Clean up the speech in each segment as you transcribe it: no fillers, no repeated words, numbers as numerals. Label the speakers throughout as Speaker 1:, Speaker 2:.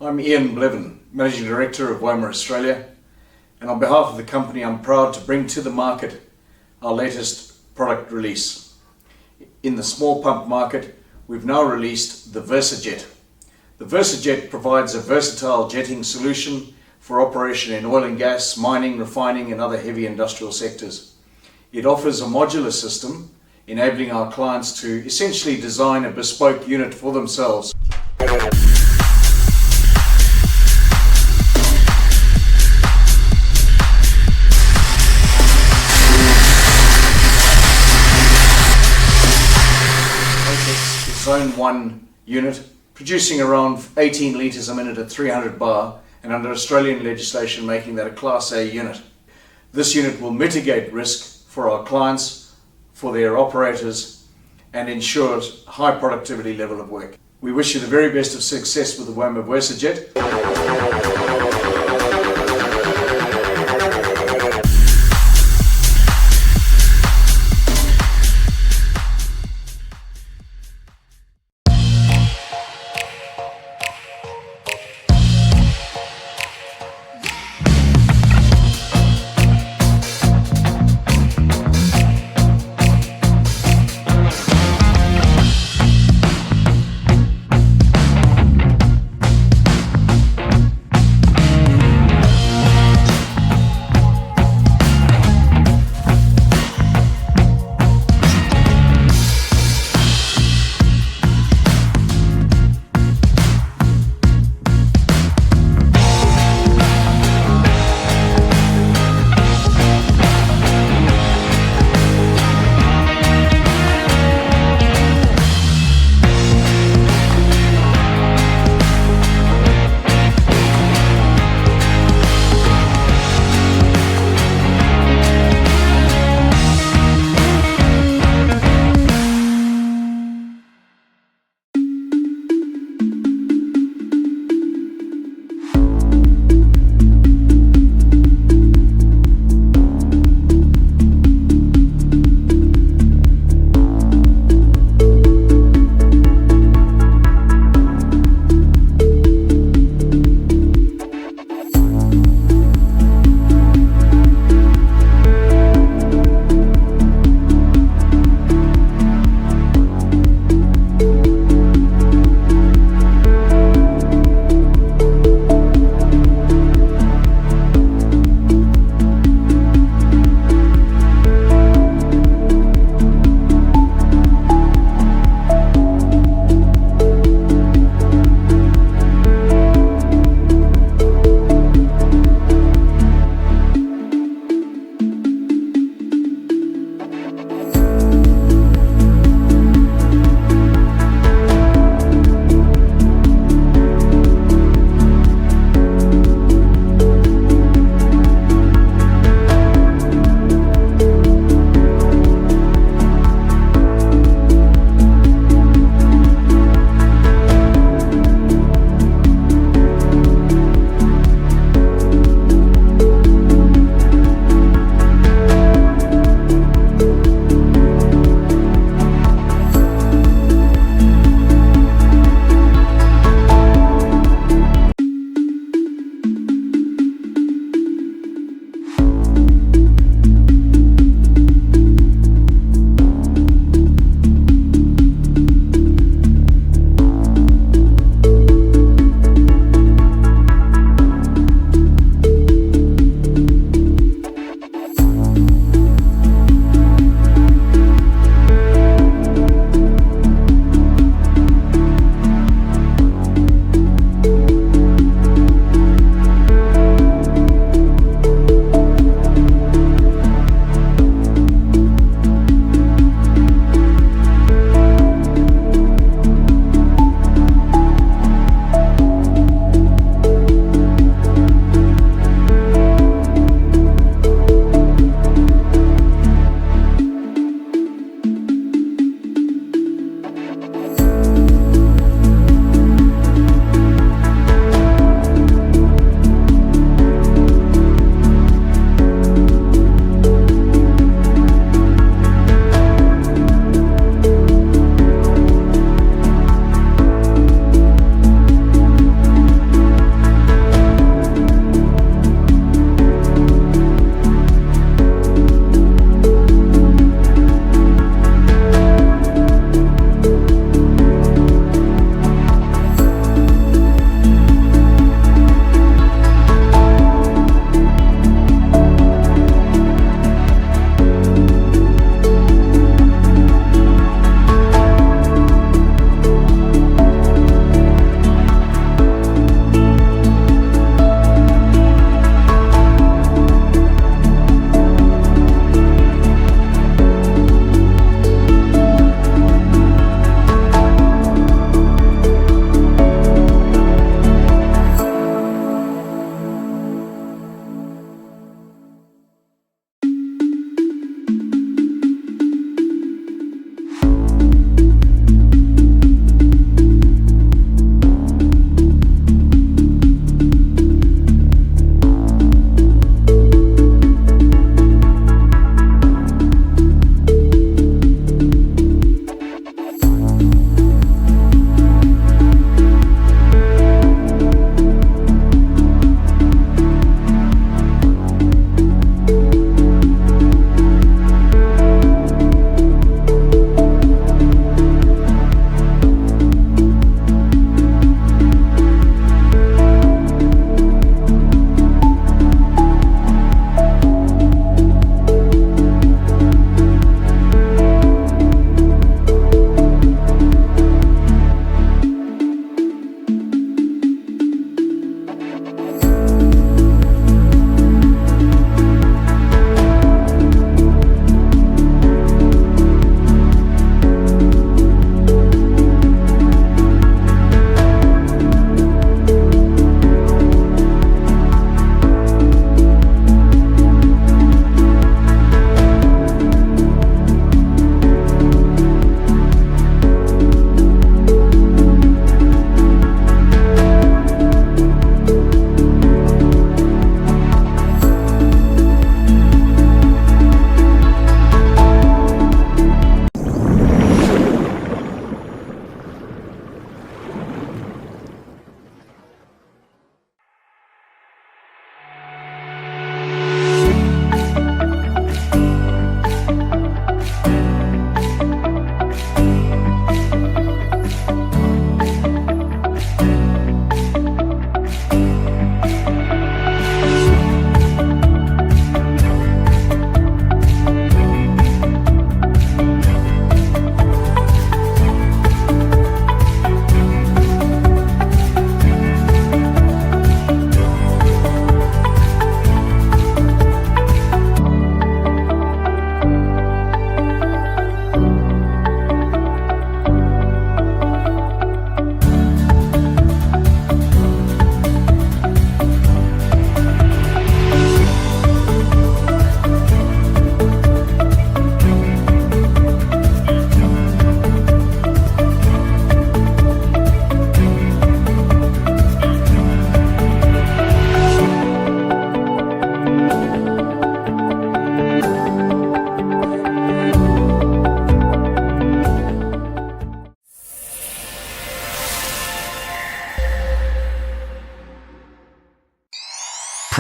Speaker 1: I'm Ian Blevin, Managing Director of WOMA Australia, and on behalf of the company I'm proud to bring to the market our latest product release. In the small pump market, we've now released the VersaJet. The VersaJet provides a versatile jetting solution for operation in oil and gas, mining, refining and other heavy industrial sectors. It offers a modular system, enabling our clients to essentially design a bespoke unit for themselves. Zone 1 unit, producing around 18 litres a minute at 300 bar, and under Australian legislation making that a Class A unit. This unit will mitigate risk for our clients, for their operators, and ensures high productivity level of work. We wish you the very best of success with the WOMA VersaJet.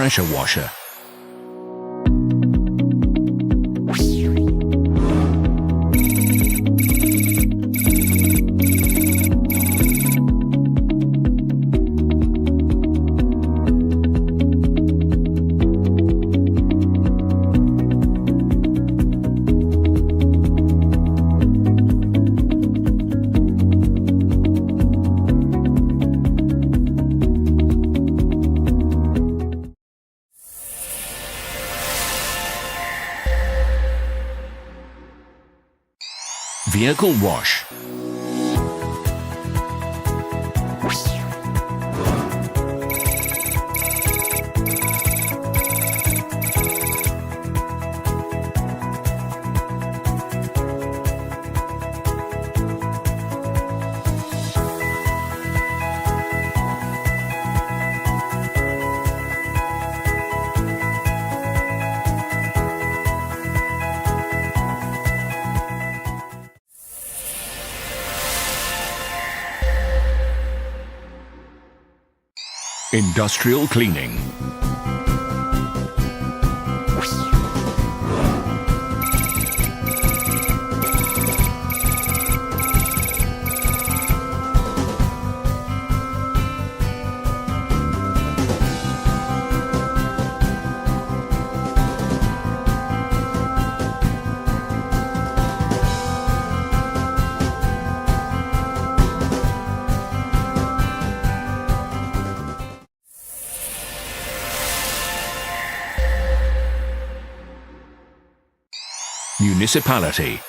Speaker 2: pressure washer. Vehicle wash. Industrial cleaning. Municipality.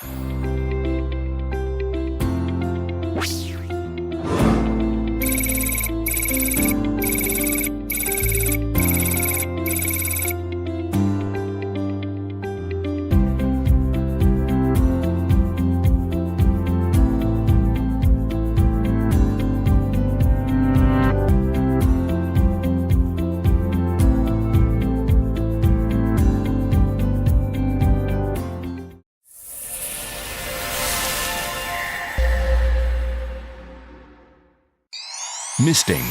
Speaker 2: Misting.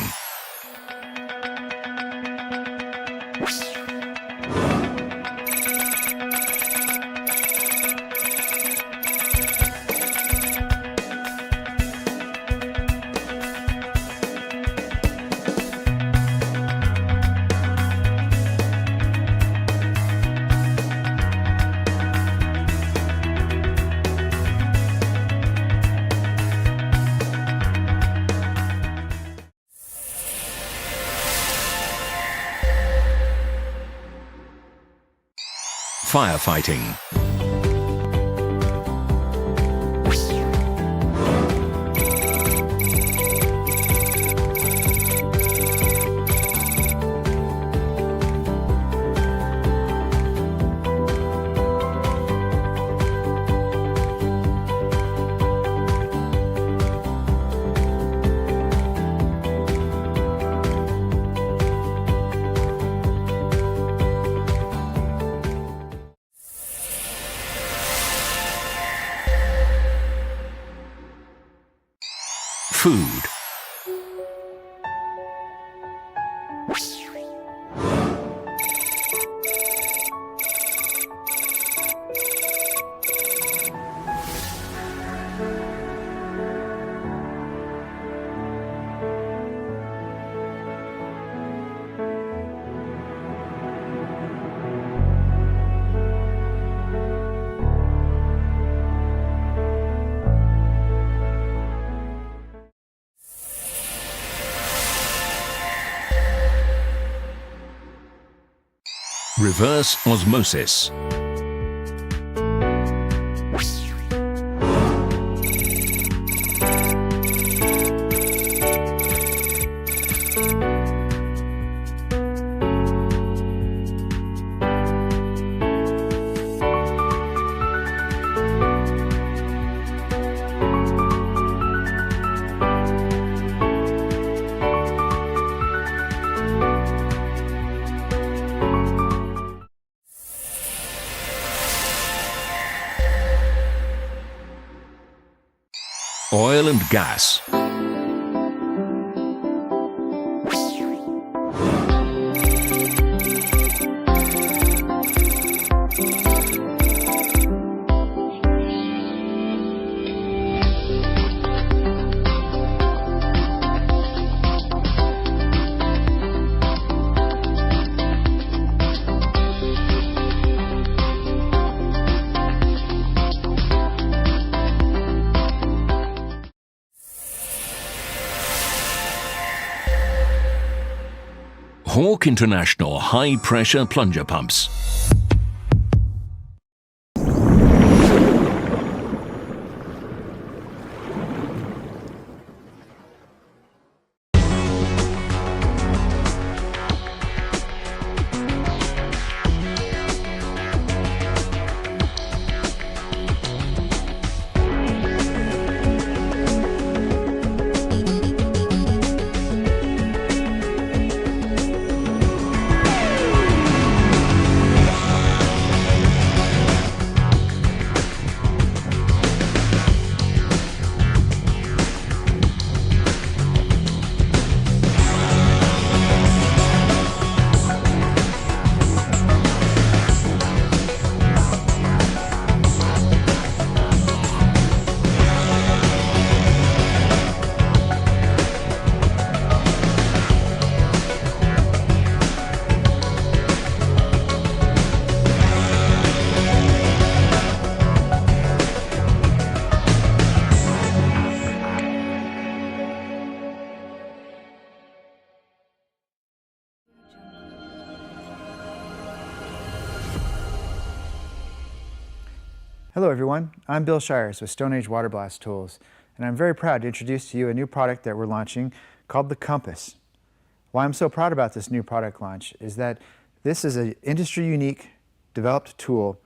Speaker 2: Firefighting. Food. Reverse osmosis. Oil and gas. Hawk International high-pressure plunger pumps.
Speaker 3: Hello everyone, I'm Bill Shires with Stone Age Water Blast Tools, and I'm very proud to introduce to you a new product that we're launching called the Compass. Why I'm so proud about this new product launch is that this is an industry-unique developed tool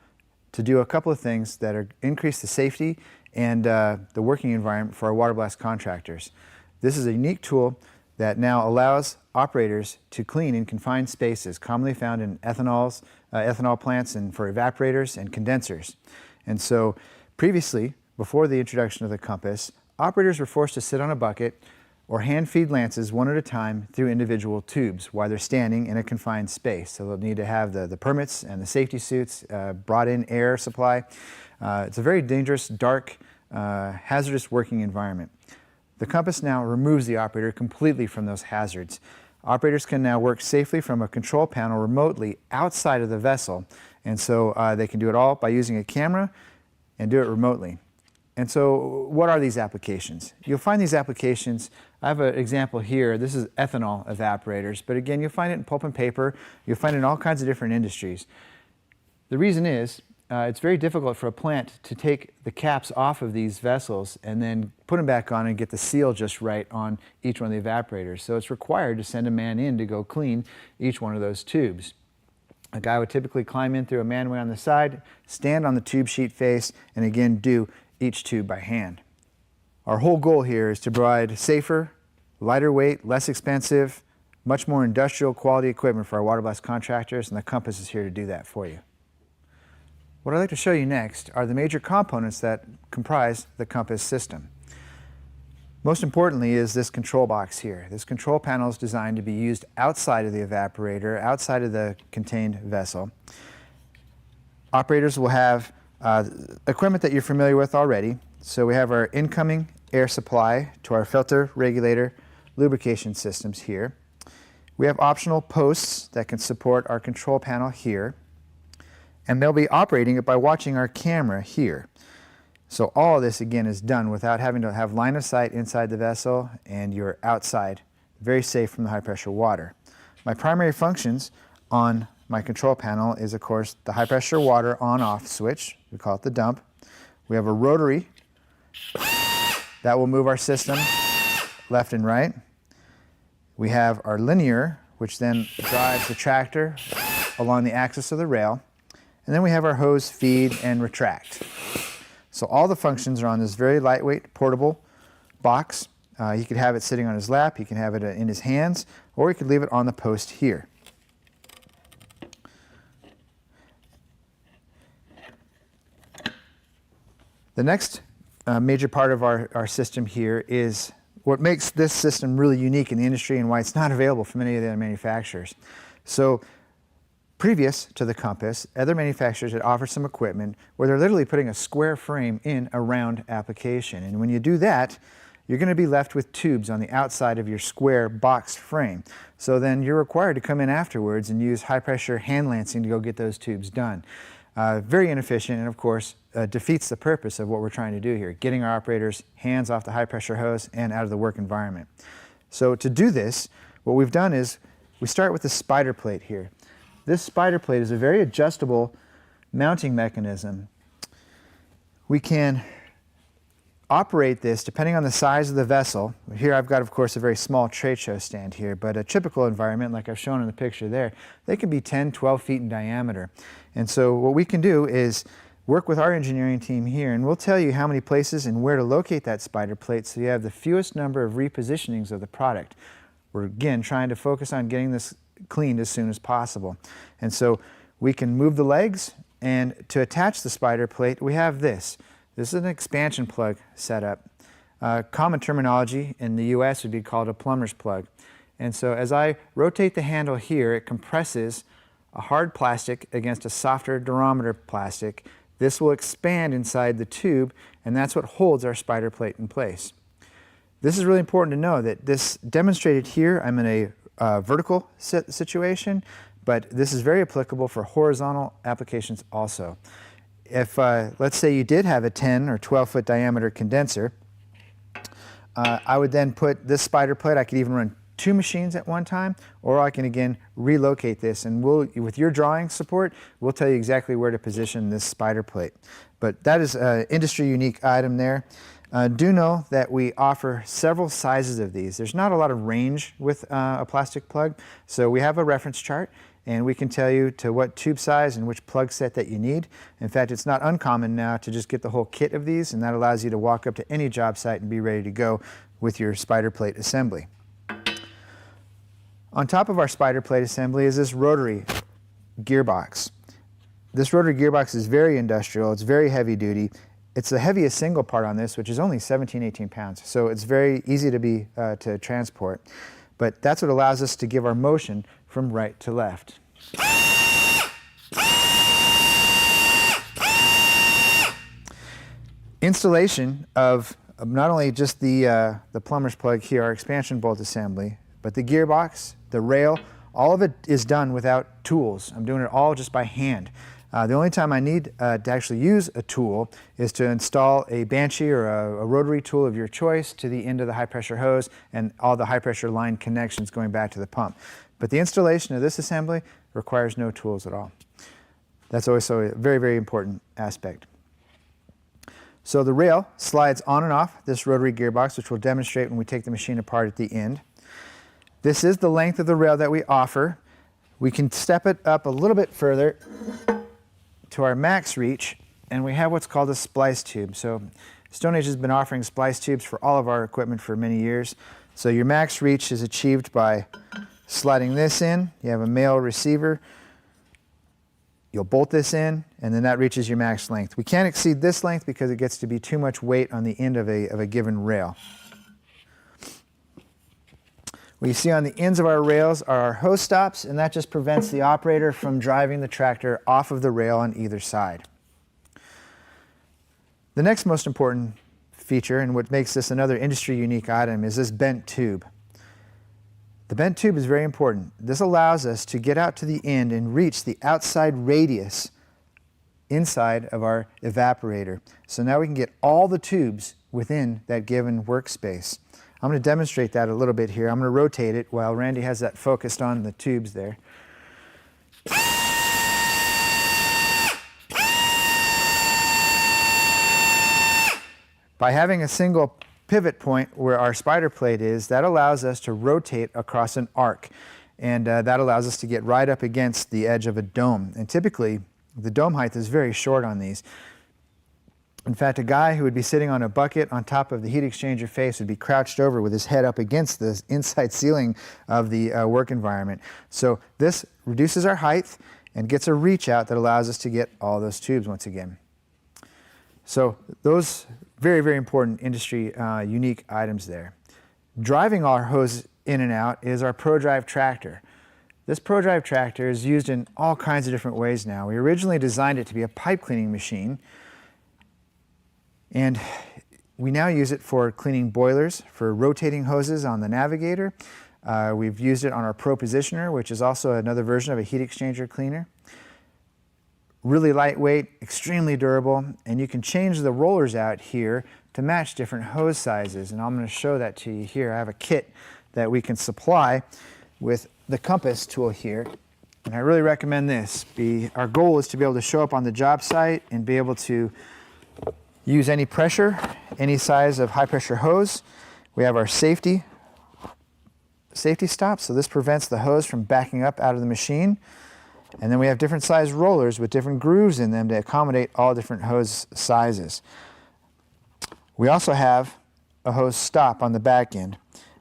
Speaker 3: to do a couple of things that are increase the safety and the working environment for our water blast contractors. This is a unique tool that now allows operators to clean in confined spaces commonly found in ethanol plants and for evaporators and condensers. And so previously, before the introduction of the Compass, operators were forced to sit on a bucket or hand feed lances one at a time through individual tubes while they're standing in a confined space. So they'll need to have the permits and the safety suits, brought in air supply. It's a very dangerous, dark, hazardous working environment. The Compass now removes the operator completely from those hazards. Operators can now work safely from a control panel remotely outside of the vessel. And so they can do it all by using a camera and do it remotely. And so what are these applications? You'll find these applications, I have an example here. This is ethanol evaporators, but again, you'll find it in pulp and paper. You'll find it in all kinds of different industries. The reason is it's very difficult for a plant to take the caps off of these vessels and then put them back on and get the seal just right on each one of the evaporators. So it's required to send a man in to go clean each one of those tubes. A guy would typically climb in through a manway on the side, stand on the tube sheet face, and again do each tube by hand. Our whole goal here is to provide safer, lighter weight, less expensive, much more industrial quality equipment for our water blast contractors, and the Compass is here to do that for you. What I'd like to show you next are the major components that comprise the Compass system. Most importantly is this control box here. This control panel is designed to be used outside of the evaporator, outside of the contained vessel. Operators will have equipment that you're familiar with already. So we have our incoming air supply to our filter, regulator, lubrication systems here. We have optional posts that can support our control panel here. And they'll be operating it by watching our camera here. So all of this again is done without having to have line of sight inside the vessel, and you're outside, very safe from the high pressure water. My primary functions on my control panel is of course the high pressure water on off switch, we call it the dump. We have a rotary that will move our system left and right. We have our linear, which then drives the tractor along the axis of the rail. And then we have our hose, feed, and retract. So all the functions are on this very lightweight, portable box. He could have it sitting on his lap, he can have it in his hands, or he could leave it on the post here. The next major part of our system here is what makes this system really unique in the industry and why it's not available from any of the other manufacturers. So previous to the Compass, other manufacturers had offered some equipment where they're literally putting a square frame in a round application. And when you do that, you're going to be left with tubes on the outside of your square boxed frame. So then you're required to come in afterwards and use high pressure hand lancing to go get those tubes done. Very inefficient and of course defeats the purpose of what we're trying to do here, getting our operators hands off the high pressure hose and out of the work environment. So to do this, what we've done is we start with the spider plate here. This spider plate is a very adjustable mounting mechanism. We can operate this depending on the size of the vessel. Here I've got, of course, a very small trade show stand here, but a typical environment, like I've shown in the picture there, they can be 10, 12 feet in diameter. And so what we can do is work with our engineering team here, and we'll tell you how many places and where to locate that spider plate so you have the fewest number of repositionings of the product. We're, again, trying to focus on getting this cleaned as soon as possible. And so we can move the legs, and to attach the spider plate, we have this. This is an expansion plug setup. Common terminology in the US would be called a plumber's plug. And so as I rotate the handle here, it compresses a hard plastic against a softer durometer plastic. This will expand inside the tube, and that's what holds our spider plate in place. This is really important to know that this demonstrated here, I'm in a vertical situation, but this is very applicable for horizontal applications also. If, let's say you did have a 10 or 12 foot diameter condenser, I would then put this spider plate, I could even run 2 machines at one time, or I can again relocate this, and with your drawing support, we'll tell you exactly where to position this spider plate. But that is an industry unique item there. Do know that we offer several sizes of these. There's not a lot of range with a plastic plug, so we have a reference chart, and we can tell you to what tube size and which plug set that you need. In fact, it's not uncommon now to just get the whole kit of these, and that allows you to walk up to any job site and be ready to go with your spider plate assembly. On top of our spider plate assembly is this rotary gearbox. This rotary gearbox is very industrial, it's very heavy duty. It's the heaviest single part on this, which is only 17, 18 pounds. So it's very easy to transport. But that's what allows us to give our motion from right to left. Installation of not only just the plumber's plug here, our expansion bolt assembly, but the gearbox, the rail, all of it is done without tools. I'm doing it all just by hand. The only time I need to actually use a tool is to install a Banshee or a rotary tool of your choice to the end of the high pressure hose and all the high pressure line connections going back to the pump. But the installation of this assembly requires no tools at all. That's also a very, very important aspect. So the rail slides on and off this rotary gearbox, which we'll demonstrate when we take the machine apart at the end. This is the length of the rail that we offer. We can step it up a little bit further to our max reach, and we have what's called a splice tube. So Stone Age has been offering splice tubes for all of our equipment for many years. So your max reach is achieved by sliding this in. You have a male receiver. You'll bolt this in, and then that reaches your max length. We can't exceed this length because it gets to be too much weight on the end of a given rail. What you see on the ends of our rails are our hose stops, and that just prevents the operator from driving the tractor off of the rail on either side. The next most important feature, and what makes this another industry unique item, is this bent tube. The bent tube is very important. This allows us to get out to the end and reach the outside radius inside of our evaporator. So now we can get all the tubes within that given workspace. I'm going to demonstrate that a little bit here. I'm going to rotate it while Randy has that focused on the tubes there. By having a single pivot point where our spider plate is, that allows us to rotate across an arc. And that allows us to get right up against the edge of a dome. And typically, the dome height is very short on these. In fact, a guy who would be sitting on a bucket on top of the heat exchanger face would be crouched over with his head up against the inside ceiling of the work environment. So this reduces our height and gets a reach out that allows us to get all those tubes once again. So those very, very important industry unique items there. Driving our hose in and out is our ProDrive tractor. This ProDrive tractor is used in all kinds of different ways now. We originally designed it to be a pipe cleaning machine, and we now use it for cleaning boilers, for rotating hoses on the Navigator. We've used it on our Pro Positioner, which is also another version of a heat exchanger cleaner. Really lightweight, extremely durable, and you can change the rollers out here to match different hose sizes, and I'm going to show that to you here. I have a kit that we can supply with the compass tool here, and I really recommend this. Our goal is to be able to show up on the job site and be able to use any pressure, any size of high pressure hose. We have our safety stop, so this prevents the hose from backing up out of the machine. And then we have different size rollers with different grooves in them to accommodate all different hose sizes. We also have a hose stop on the back end.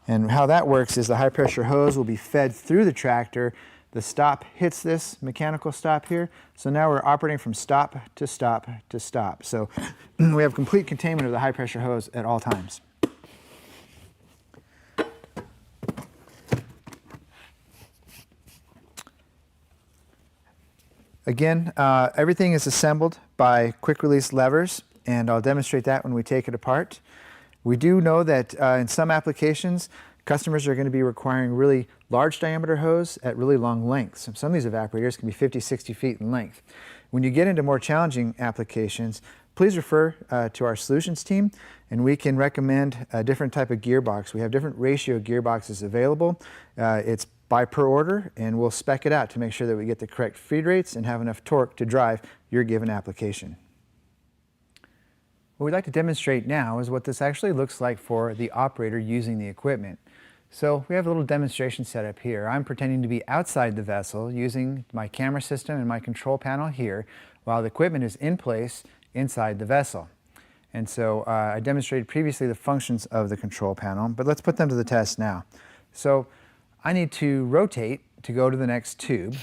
Speaker 3: And how that works is the high pressure hose will be fed through the tractor. The stop hits this mechanical stop here. So now we're operating from stop to stop to stop. So we have complete containment of the high pressure hose at all times. Again, everything is assembled by quick release levers, and I'll demonstrate that when we take it apart. We do know that in some applications, customers are going to be requiring really large diameter hose at really long lengths. Some of these evaporators can be 50, 60 feet in length. When you get into more challenging applications, please refer to our solutions team, and we can recommend a different type of gearbox. We have different ratio gearboxes available. It's by per order, and we'll spec it out to make sure that we get the correct feed rates and have enough torque to drive your given application. What we'd like to demonstrate now is what this actually looks like for the operator using the equipment. So we have a little demonstration set up here. I'm pretending to be outside the vessel using my camera system and my control panel here, while the equipment is in place inside the vessel. And so I demonstrated previously the functions of the control panel, but let's put them to the test now. So I need to rotate to go to the next tube.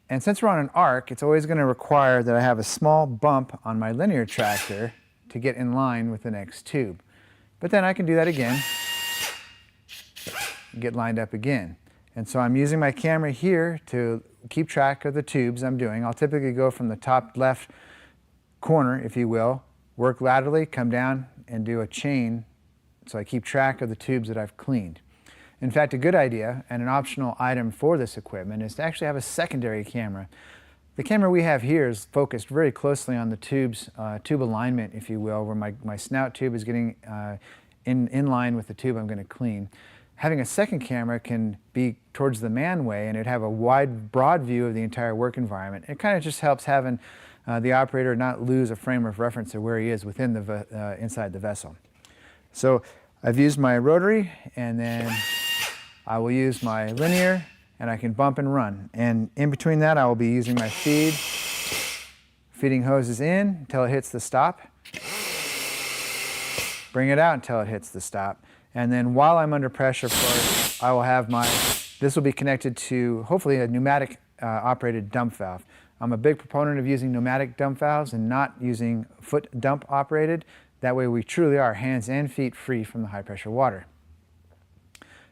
Speaker 3: And since we're on an arc, it's always going to require that I have a small bump on my linear tractor to get in line with the next tube. But then I can do that again, get lined up again. And so I'm using my camera here to keep track of the tubes I'm doing. I'll typically go from the top left corner, if you will, work laterally, come down and do a chain so I keep track of the tubes that I've cleaned. In fact, a good idea and an optional item for this equipment is to actually have a secondary camera. The camera we have here is focused very closely on the tube alignment, if you will, where my snout tube is getting in line with the tube I'm going to clean. Having a second camera can be towards the manway, and it'd have a wide, broad view of the entire work environment. It kind of just helps having the operator not lose a frame of reference of where he is within the inside the vessel. So I've used my rotary, and then I will use my linear, and I can bump and run. And in between that, I will be using my feeding hoses in until it hits the stop. Bring it out until it hits the stop. And then while I'm under pressure, of course, I will have this will be connected to hopefully a pneumatic operated dump valve. I'm a big proponent of using pneumatic dump valves and not using foot dump operated. That way we truly are hands and feet free from the high pressure water.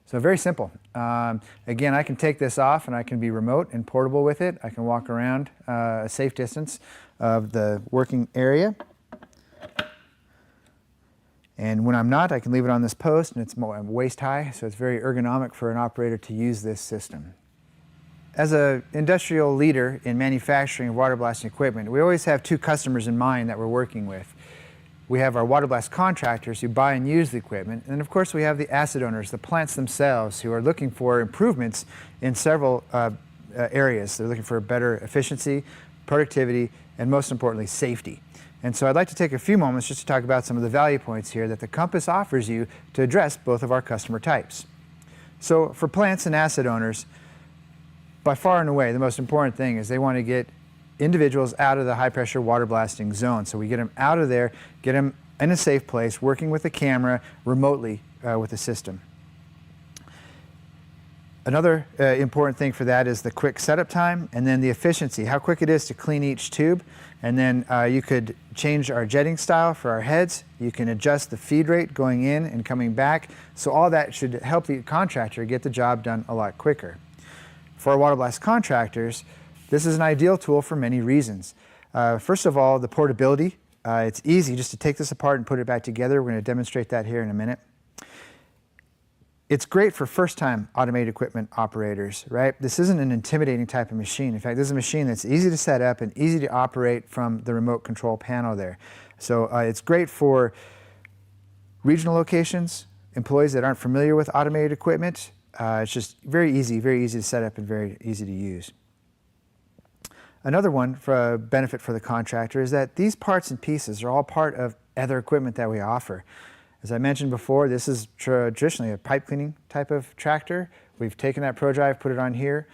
Speaker 3: So very simple. Again, I can take this off and I can be remote and portable with it. I can walk around a safe distance of the working area. And when I'm not, I can leave it on this post, and it's more waist high, so it's very ergonomic for an operator to use this system. As an industrial leader in manufacturing of water blasting equipment, we always have two customers in mind that we're working with. We have our water blast contractors who buy and use the equipment, and of course we have the asset owners, the plants themselves, who are looking for improvements in several areas. They're looking for better efficiency, productivity, and most importantly, safety. And so I'd like to take a few moments just to talk about some of the value points here that the Compass offers you to address both of our customer types. So for plants and asset owners, by far and away, the most important thing is they want to get individuals out of the high pressure water blasting zone. So we get them out of there, get them in a safe place, working with the camera remotely with the system. Another important thing for that is the quick setup time, and then the efficiency, how quick it is to clean each tube. And then you could change our jetting style for our heads. You can adjust the feed rate going in and coming back. So all that should help the contractor get the job done a lot quicker. For our water blast contractors, this is an ideal tool for many reasons. First of all, the portability. It's easy just to take this apart and put it back together. We're going to demonstrate that here in a minute. It's great for first-time automated equipment operators, right? This isn't an intimidating type of machine. In fact, this is a machine that's easy to set up and easy to operate from the remote control panel there. So it's great for regional locations, employees that aren't familiar with automated equipment. It's just very easy to set up and very easy to use. Another one for a benefit for the contractor is that these parts and pieces are all part of other equipment that we offer. As I mentioned before, this is traditionally a pipe cleaning type of tractor. We've taken that ProDrive, put it on here.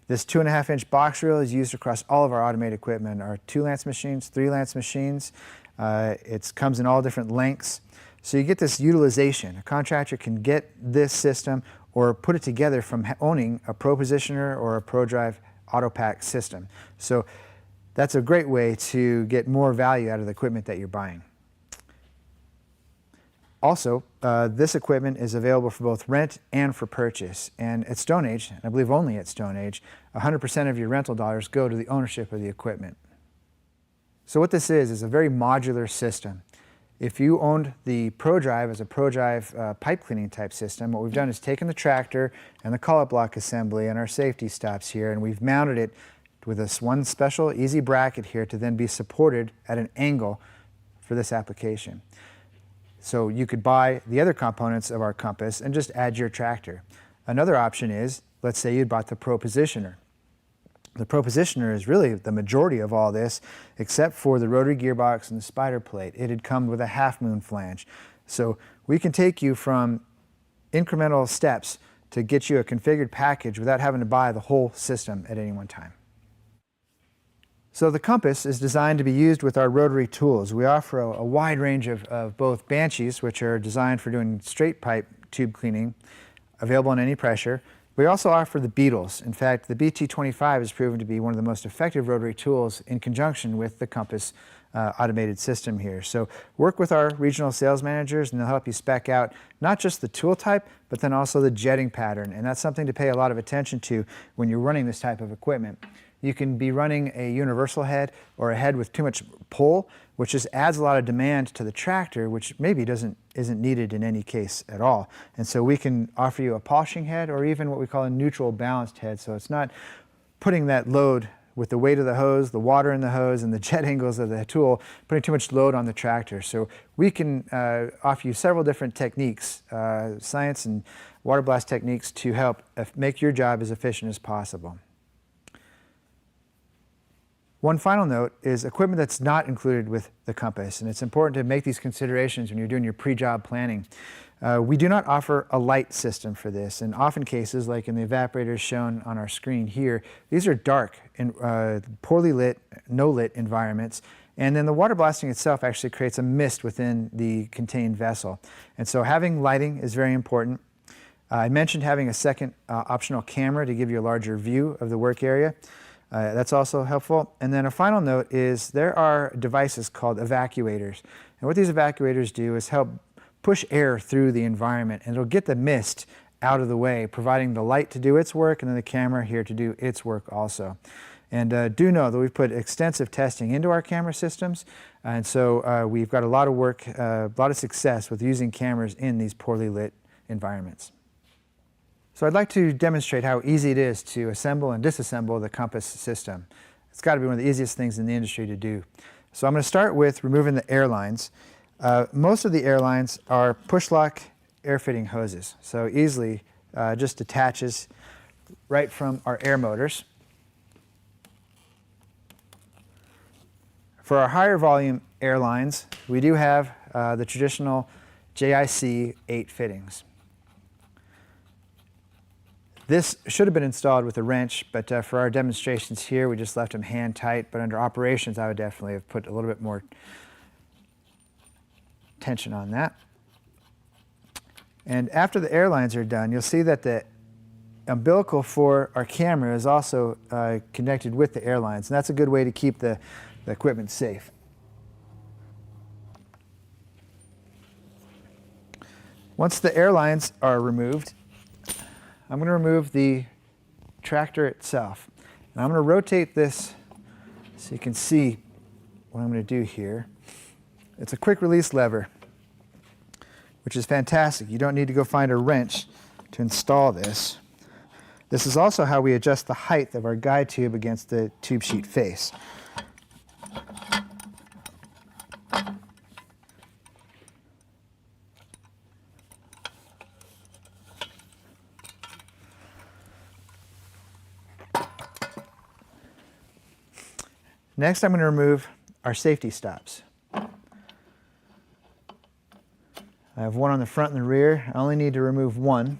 Speaker 3: This 2.5-inch box reel is used across all of our automated equipment, our 2-lance machines, 3-lance machines. It comes in all different lengths. So you get this utilization. A contractor can get this system or put it together from owning a Pro Positioner or a ProDrive AutoPack system. So that's a great way to get more value out of the equipment that you're buying. Also, this equipment is available for both rent and for purchase. And at Stone Age, and I believe only at Stone Age, 100% of your rental dollars go to the ownership of the equipment. So what this is a very modular system. If you owned the ProDrive as a ProDrive pipe cleaning type system, what we've done is taken the tractor and the collet block assembly and our safety stops here, and we've mounted it with this one special easy bracket here to then be supported at an angle for this application. So you could buy the other components of our compass and just add your tractor. Another option is, let's say you bought the Pro Positioner. The Pro Positioner is really the majority of all this, except for the rotary gearbox and the spider plate. It had come with a half-moon flange. So we can take you from incremental steps to get you a configured package without having to buy the whole system at any one time. So the compass is designed to be used with our rotary tools. We offer a wide range of both Banshees, which are designed for doing straight pipe tube cleaning, available on any pressure. We also offer the Beetles. In fact, the BT25 has proven to be one of the most effective rotary tools in conjunction with the Compass automated system here. So work with our regional sales managers and they'll help you spec out not just the tool type, but then also the jetting pattern. And that's something to pay a lot of attention to when you're running this type of equipment. You can be running a universal head or a head with too much pull, which just adds a lot of demand to the tractor, which maybe isn't needed in any case at all. And so we can offer you a polishing head or even what we call a neutral balanced head. So it's not putting that load with the weight of the hose, the water in the hose, and the jet angles of the tool, putting too much load on the tractor. So we can offer you several different techniques, science and water blast techniques to help make your job as efficient as possible. One final note is equipment that's not included with the compass, and it's important to make these considerations when you're doing your pre-job planning. We do not offer a light system for this, and often cases, like in the evaporators shown on our screen here, these are dark and poorly lit, no lit environments, and then the water blasting itself actually creates a mist within the contained vessel. And so having lighting is very important. I mentioned having a second optional camera to give you a larger view of the work area. That's also helpful. And then a final note is there are devices called evacuators. And what these evacuators do is help push air through the environment, and it'll get the mist out of the way, providing the light to do its work and then the camera here to do its work also. And do know that we've put extensive testing into our camera systems, and so we've got a lot of work, a lot of success with using cameras in these poorly lit environments. So I'd like to demonstrate how easy it is to assemble and disassemble the compass system. It's got to be one of the easiest things in the industry to do. So I'm going to start with removing the air lines. Most of the air lines are push-lock air fitting hoses, so easily just attaches right from our air motors. For our higher volume air lines, we do have the traditional JIC 8 fittings. This should have been installed with a wrench, but for our demonstrations here, we just left them hand tight, but under operations, I would definitely have put a little bit more tension on that. And after the air lines are done, you'll see that the umbilical for our camera is also connected with the air lines, and that's a good way to keep the equipment safe. Once the air lines are removed, I'm going to remove the tractor itself. And I'm going to rotate this so you can see what I'm going to do here. It's a quick release lever, which is fantastic. You don't need to go find a wrench to install this. This is also how we adjust the height of our guide tube against the tube sheet face. Next, I'm going to remove our safety stops. I have one on the front and the rear. I only need to remove one.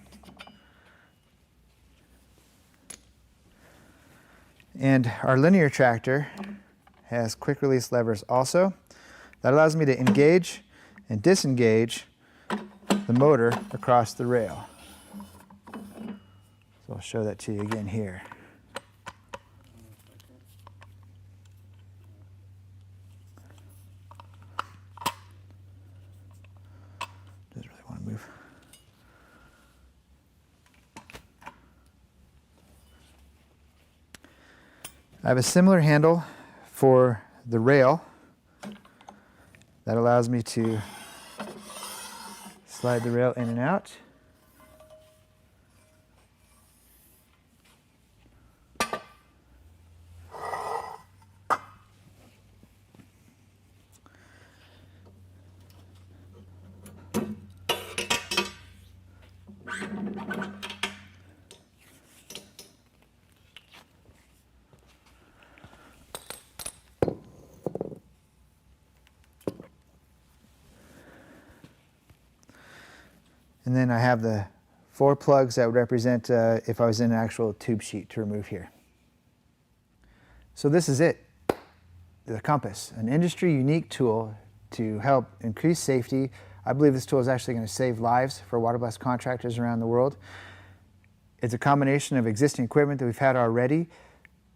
Speaker 3: And our linear tractor has quick release levers also. That allows me to engage and disengage the motor across the rail. So I'll show that to you again here. Doesn't really want to move. I have a similar handle for the rail that allows me to slide the rail in and out. And then I have the 4 plugs that would represent if I was in an actual tube sheet to remove here. So this is it, the compass, an industry unique tool to help increase safety. I believe this tool is actually going to save lives for water blast contractors around the world. It's a combination of existing equipment that we've had already.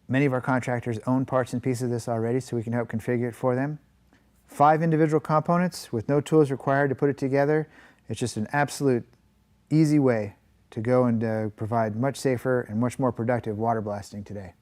Speaker 3: Many of our contractors own parts and pieces of this already, so we can help configure it for them. 5 individual components with no tools required to put it together. It's just an absolute easy way to go and provide much safer and much more productive water blasting today.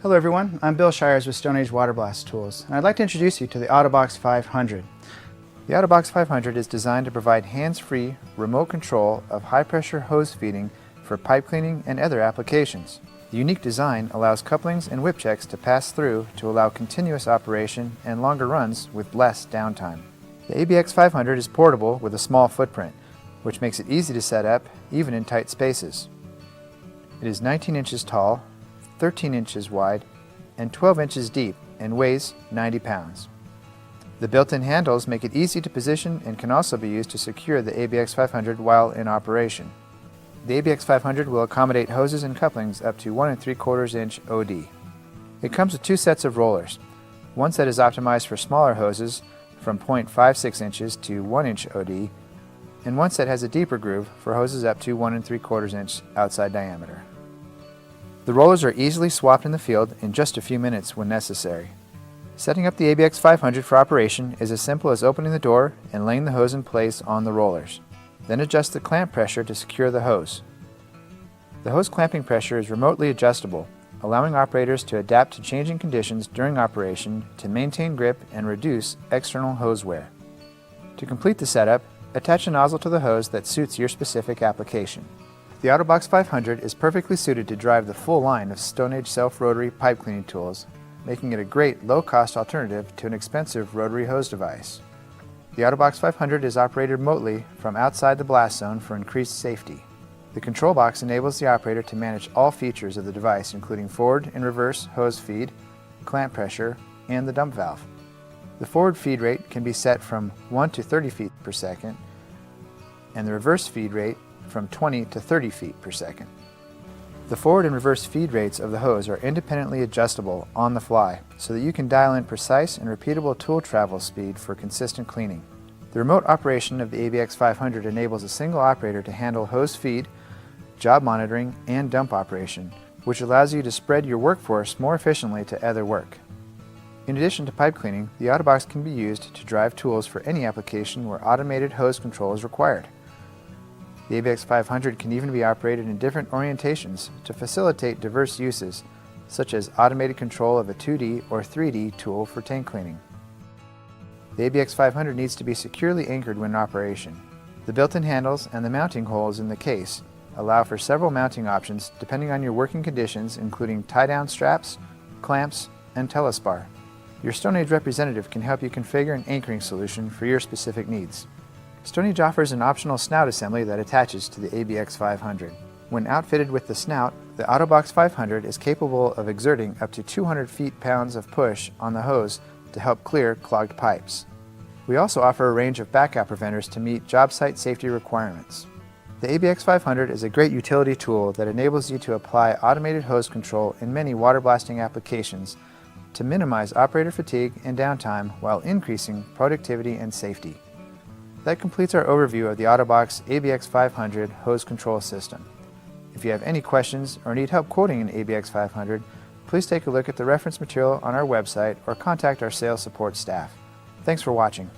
Speaker 3: Hello everyone, I'm Bill Shires with Stone Age Water Blast Tools, and I'd like to introduce you to the Autobox 500. The Autobox 500 is designed to provide hands-free, remote control of high-pressure hose feeding for pipe cleaning and other applications. The unique design allows couplings and whip checks to pass through to allow continuous operation and longer runs with less downtime. The ABX 500 is portable with a small footprint, which makes it easy to set up even in tight spaces. It is 19 inches tall, 13 inches wide, and 12 inches deep and weighs 90 pounds. The built-in handles make it easy to position and can also be used to secure the ABX 500 while in operation. The ABX 500 will accommodate hoses and couplings up to 1 3/4 inch OD. It comes with two sets of rollers. One set is optimized for smaller hoses from 0.56 inches to 1 inch OD, and one set has a deeper groove for hoses up to 1 3/4 inch outside diameter. The rollers are easily swapped in the field in just a few minutes when necessary. Setting up the ABX 500 for operation is as simple as opening the door and laying the hose in place on the rollers. Then adjust the clamp pressure to secure the hose. The hose clamping pressure is remotely adjustable, allowing operators to adapt to changing conditions during operation to maintain grip and reduce external hose wear. To complete the setup, attach a nozzle to the hose that suits your specific application. The Autobox 500 is perfectly suited to drive the full line of Stone Age self-rotary pipe cleaning tools, making it a great low-cost alternative to an expensive rotary hose device. The Autobox 500 is operated remotely from outside the blast zone for increased safety. The control box enables the operator to manage all features of the device, including forward and reverse hose feed, clamp pressure, and the dump valve. The forward feed rate can be set from 1 to 30 feet per second, and the reverse feed rate from 20 to 30 feet per second. The forward and reverse feed rates of the hose are independently adjustable on the fly so that you can dial in precise and repeatable tool travel speed for consistent cleaning. The remote operation of the ABX 500 enables a single operator to handle hose feed, job monitoring, and dump operation, which allows you to spread your workforce more efficiently to other work. In addition to pipe cleaning, the Autobox can be used to drive tools for any application where automated hose control is required. The ABX 500 can even be operated in different orientations to facilitate diverse uses, such as automated control of a 2D or 3D tool for tank cleaning. The ABX 500 needs to be securely anchored when in operation. The built-in handles and the mounting holes in the case allow for several mounting options depending on your working conditions, including tie-down straps, clamps, and telespar. Your Stone Age representative can help you configure an anchoring solution for your specific needs. Stone Age offers an optional snout assembly that attaches to the ABX 500. When outfitted with the snout, the Autobox 500 is capable of exerting up to 200 feet-pounds of push on the hose to help clear clogged pipes. We also offer a range of backup preventers to meet job site safety requirements. The ABX 500 is a great utility tool that enables you to apply automated hose control in many water blasting applications to minimize operator fatigue and downtime while increasing productivity and safety. That completes our overview of the Autobox ABX 500 hose control system. If you have any questions or need help quoting an ABX 500, please take a look at the reference material on our website or contact our sales support staff. Thanks for watching.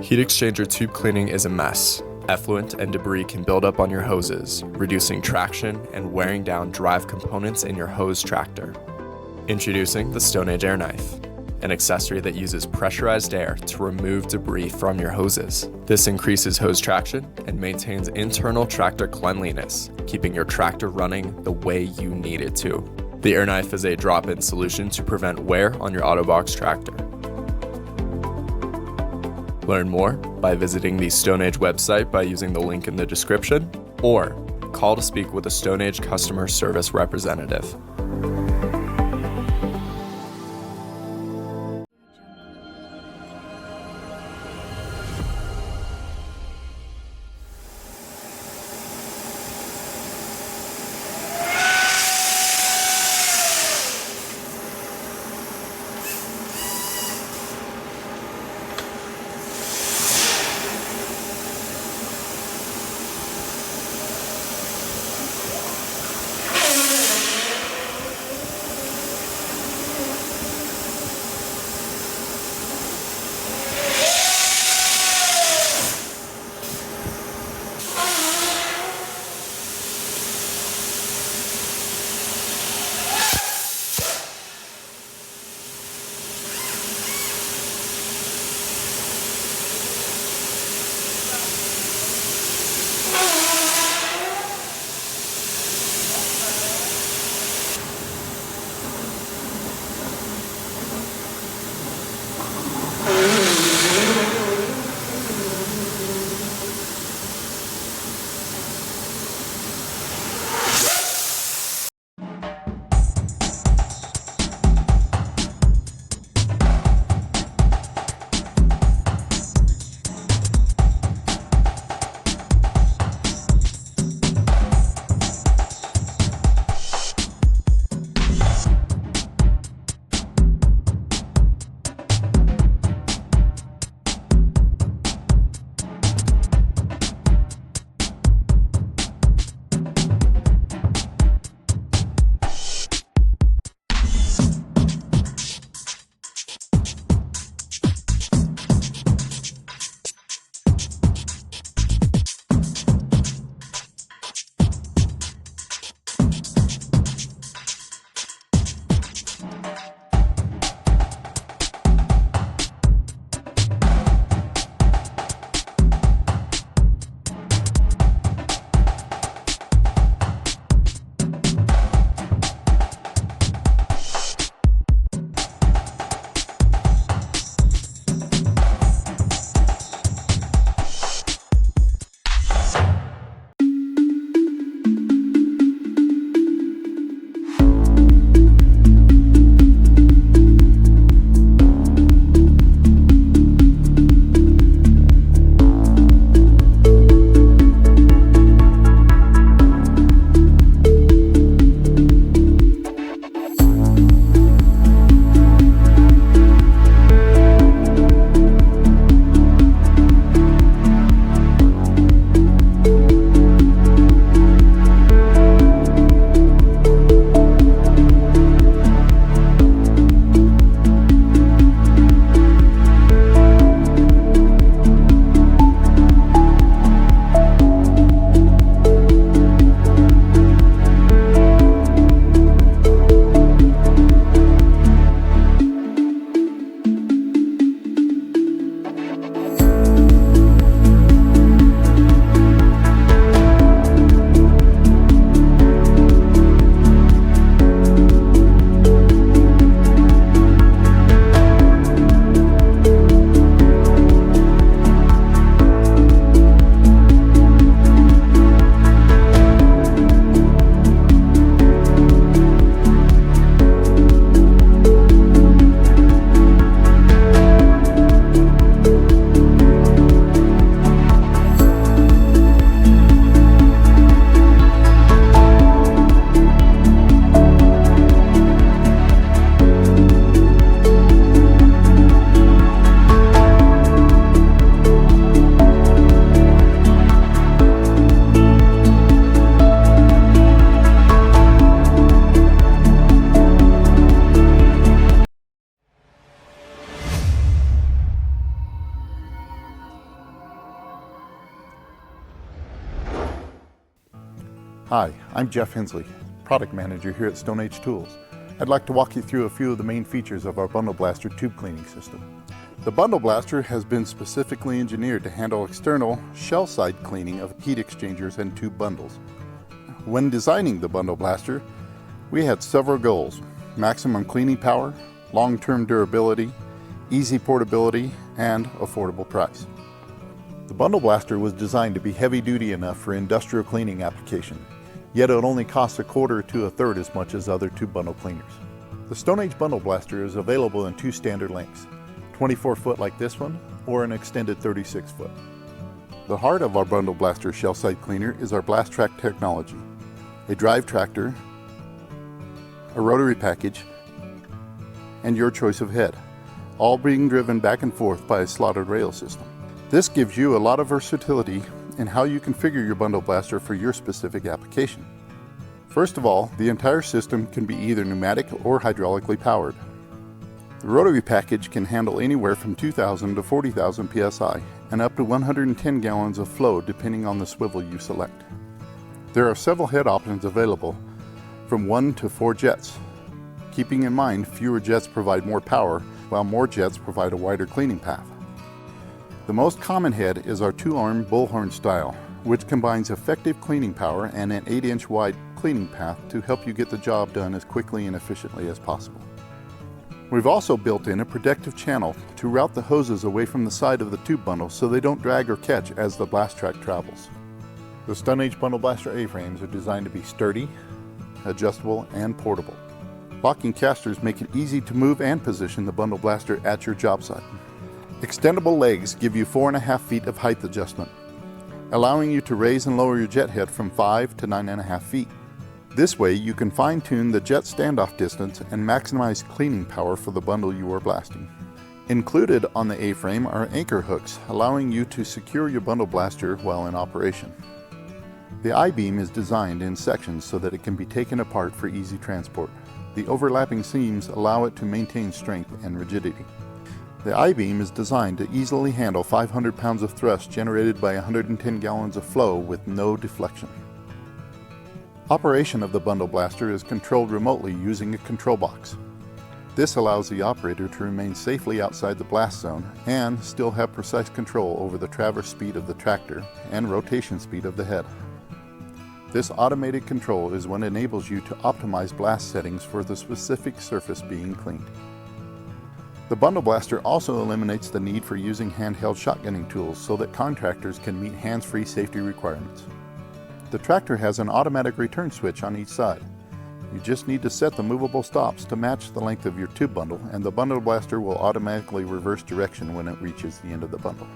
Speaker 4: Heat exchanger tube cleaning is a mess. Effluent and debris can build up on your hoses, reducing traction and wearing down drive components in your hose tractor. Introducing the Stone Age Air Knife, an accessory that uses pressurized air to remove debris from your hoses. This increases hose traction and maintains internal tractor cleanliness, keeping your tractor running the way you need it to. The Air Knife is a drop-in solution to prevent wear on your Autobox tractor. Learn more by visiting the Stone Age website by using the link in the description, or call to speak with a Stone Age customer service representative.
Speaker 5: Hi, I'm Jeff Hensley, Product Manager here at Stone Age Tools. I'd like to walk you through a few of the main features of our Bundle Blaster tube cleaning system. The Bundle Blaster has been specifically engineered to handle external shell side cleaning of heat exchangers and tube bundles. When designing the Bundle Blaster, we had several goals: maximum cleaning power, long-term durability, easy portability, and affordable price. The Bundle Blaster was designed to be heavy-duty enough for industrial cleaning application, yet it only costs a quarter to a third as much as other tube bundle cleaners. The Stone Age Bundle Blaster is available in two standard lengths, 24 foot like this one, or an extended 36 foot. The heart of our Bundle Blaster shell side cleaner is our Blast Track technology, a drive tractor, a rotary package, and your choice of head, all being driven back and forth by a slotted rail system. This gives you a lot of versatility in how you configure your Bundle Blaster for your specific application. First of all, the entire system can be either pneumatic or hydraulically powered. The rotary package can handle anywhere from 2,000 to 40,000 psi and up to 110 gallons of flow depending on the swivel you select. There are several head options available, from 1 to 4 jets. Keeping in mind, fewer jets provide more power, while more jets provide a wider cleaning path. The most common head is our 2-arm bullhorn style, which combines effective cleaning power and an 8-inch wide cleaning path to help you get the job done as quickly and efficiently as possible. We've also built in a protective channel to route the hoses away from the side of the tube bundle so they don't drag or catch as the blast track travels. The Stone Age Bundle Blaster A-frames are designed to be sturdy, adjustable, and portable. Locking casters make it easy to move and position the Bundle Blaster at your job site. Extendable legs give you 4.5 feet of height adjustment, allowing you to raise and lower your jet head from 5 to 9.5 feet. This way you can fine-tune the jet standoff distance and maximize cleaning power for the bundle you are blasting. Included on the A-frame are anchor hooks, allowing you to secure your Bundle Blaster while in operation. The I-beam is designed in sections so that it can be taken apart for easy transport. The overlapping seams allow it to maintain strength and rigidity. The I-beam is designed to easily handle 500 pounds of thrust generated by 110 gallons of flow with no deflection. Operation of the Bundle Blaster is controlled remotely using a control box. This allows the operator to remain safely outside the blast zone and still have precise control over the traverse speed of the tractor and rotation speed of the head. This automated control is what enables you to optimize blast settings for the specific surface being cleaned. The Bundle Blaster also eliminates the need for using handheld shotgunning tools so that contractors can meet hands-free safety requirements. The tractor has an automatic return switch on each side. You just need to set the movable stops to match the length of your tube bundle, and the Bundle Blaster will automatically reverse direction when it reaches the end of the bundle.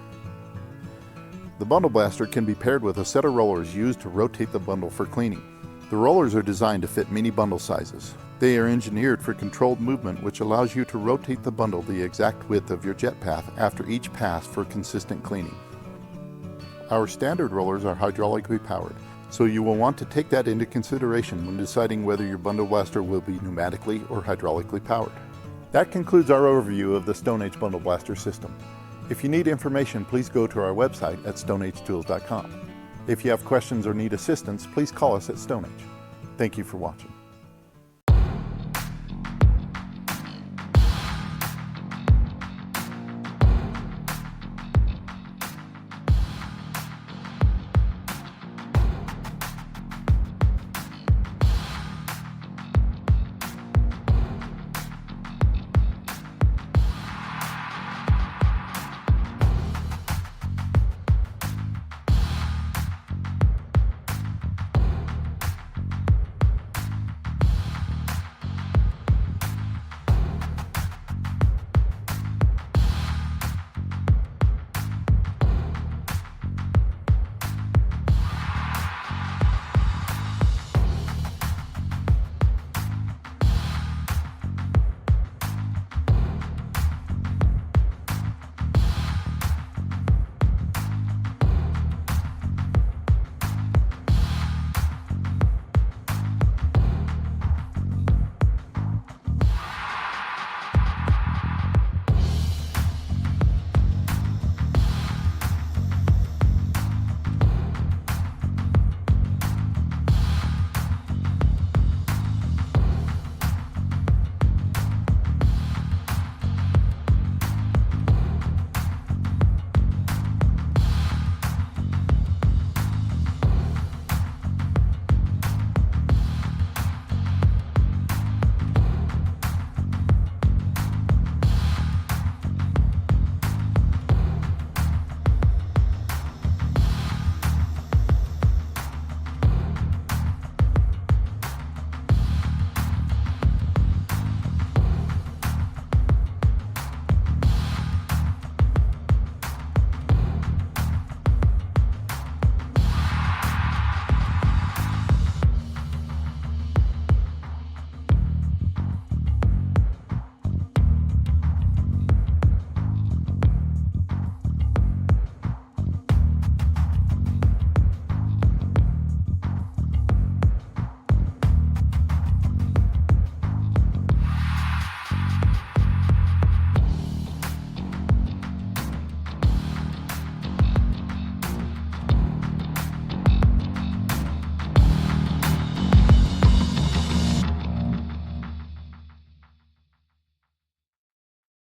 Speaker 5: The Bundle Blaster can be paired with a set of rollers used to rotate the bundle for cleaning. The rollers are designed to fit many bundle sizes. They are engineered for controlled movement, which allows you to rotate the bundle the exact width of your jet path after each pass for consistent cleaning. Our standard rollers are hydraulically powered, so you will want to take that into consideration when deciding whether your Bundle Blaster will be pneumatically or hydraulically powered. That concludes our overview of the Stone Age Bundle Blaster system. If you need information, please go to our website at stoneagetools.com. If you have questions or need assistance, please call us at Stone Age. Thank you for watching.